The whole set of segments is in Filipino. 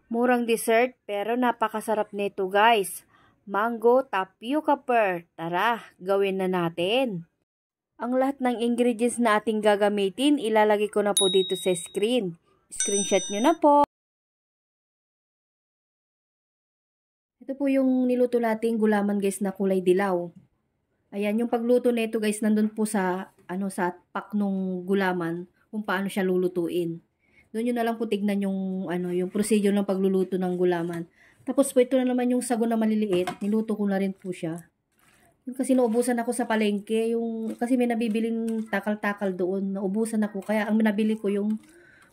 Murang dessert pero napakasarap nito guys. Mango tapioca pear. Tara, gawin na natin. Ang lahat ng ingredients na ating gagamitin, ilalagay ko na po dito sa screen. Screenshot nyo na po. Ito po yung niluto nating gulaman guys na kulay dilaw. Ayan, yung pagluto nito guys, nandun po sa, sa pack nung gulaman, kung paano siya lulutuin. Doon nyo na lang po tignan yung, yung procedure ng pagluluto ng gulaman. Tapos po ito na naman yung sago na maliliit, niluto ko na rin po siya. Kasi naubusan ako sa palengke, kasi may nabibiling takal-takal doon, naubusan ako. Kaya ang nabili ko yung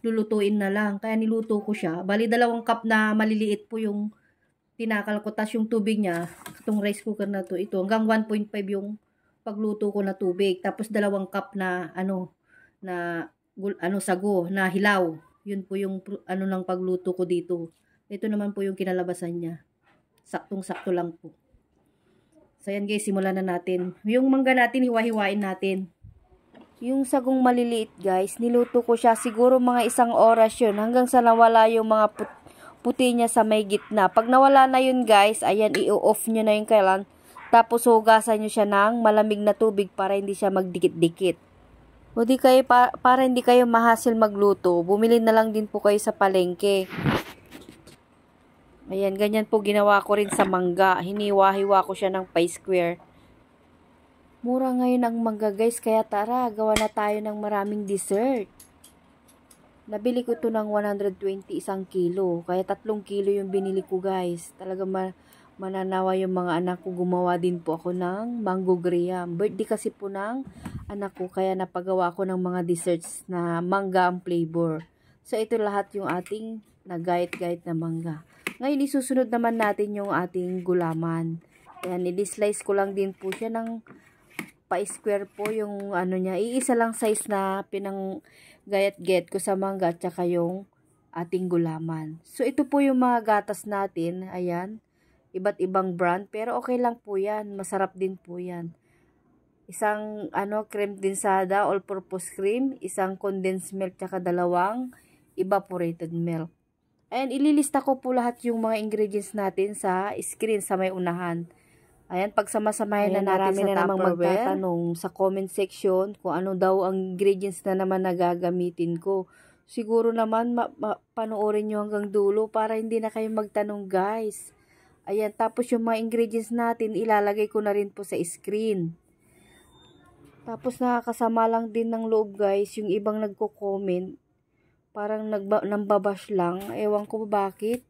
lulutuin na lang. Kaya niluto ko siya. Bali 2 cup na maliliit po yung tinakal ko. Tas yung tubig niya, itong rice cooker na to, ito hanggang 1.5 yung pagluto ko na tubig. Tapos 2 cup na sago na hilaw. Yun po yung ng pagluto ko dito. Ito naman po yung kinalabasan niya. Saktong-sakto lang po. So yan guys, simulan na natin. Yung mangga natin, hiwa-hiwain natin. Yung sagong maliliit guys, niluto ko siya siguro mga 1 oras yun. Hanggang sa nawala yung mga puti niya sa may gitna. Pag nawala na yun guys, ayan, i-off nyo na yung kailan. Tapos hugasan nyo siya ng malamig na tubig para hindi siya magdikit-dikit. O di kayo, para hindi kayo mahasil magluto, bumili na lang din po kayo sa palengke. Ayan, ganyan po ginawa ko rin sa mangga. Hiniwa-hiwa ko siya ng pie square. Mura ngayon ang mangga guys, kaya tara, gawa na tayo ng maraming dessert. Nabili ko ito ng 120 1 kilo. Kaya 3 kilo yung binili ko guys. Talaga mananawa yung mga anak ko. Gumawa din po ako ng mango graham. Birthday kasi po ng anak ko. Kaya napagawa ko ng mga desserts na mangga ang flavor. So ito lahat yung ating nagayat-gayat na mangga. Ngayon isusunod naman natin yung ating gulaman. Ayan, i-slice ko lang din po siya ng pa-square po yung niya. Iisa lang size na pinang-gayat-gayat ko sa mangga at saka yung ating gulaman. So ito po yung mga gatas natin. Ayan, iba't ibang brand pero okay lang po yan. Masarap din po yan. Isang cream densada, all-purpose cream, isang condensed milk tsaka 2 evaporated milk. Ayan, ililista ko po lahat yung mga ingredients natin sa screen sa may unahan. Ayan, pagsama-samahin na natin sa Tupperware. Magtatanong sa comment section kung ano daw ang ingredients na naman na gagamitin ko. Siguro naman panoorin nyo hanggang dulo para hindi na kayo magtanong guys. Ayan, tapos yung mga ingredients natin ilalagay ko na rin po sa screen. Tapos nakakasama lang din ng loob guys, yung ibang nagko-comment. Parang nambabash lang. Ewan ko bakit.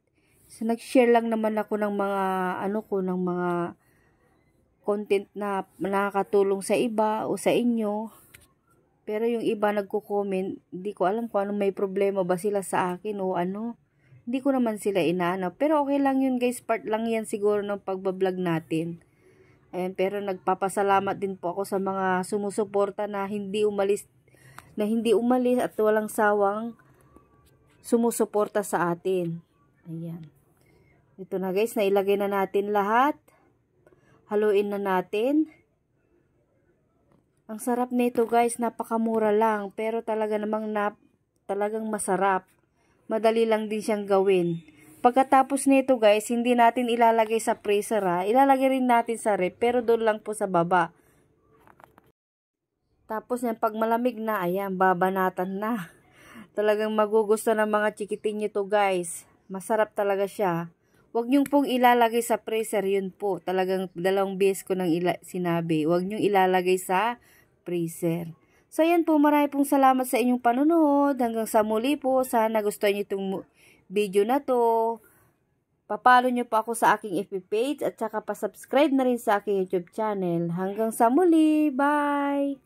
So, nag-share lang naman ako ng mga, ng mga content na nakakatulong sa iba o sa inyo. Pero yung iba nagko-comment, hindi ko alam kung anong may problema ba sila sa akin o ano. Hindi ko naman sila inaano. Pero okay lang yun guys. Part lang yan siguro ng pagbablog natin. Ayan, pero nagpapasalamat din po ako sa mga sumusuporta na hindi umalis at walang sawang sumusuporta sa atin. Ayan. Ito na guys, nailagay na natin lahat. Haluin na natin. Ang sarap nito guys, napakamura lang. Pero talaga namang talagang masarap. Madali lang din siyang gawin. Pagkatapos nito guys, hindi natin ilalagay sa freezer ha. Ilalagay rin natin sa ref, pero doon lang po sa baba. Tapos yan, pag malamig na, ayan, babanatan na. Talagang magugusto ng mga chikiting nyo to guys. Masarap talaga siya. Huwag nyong pong ilalagay sa freezer. Yun po. Talagang 2 beses ko nang sinabi. Huwag nyong ilalagay sa freezer. So yan po. Marami pong salamat sa inyong panonood. Hanggang sa muli po. Sana gustuhan nyo itong video na to. Papalo nyo po ako sa aking FB page. At saka pa-subscribe na rin sa aking YouTube channel. Hanggang sa muli. Bye!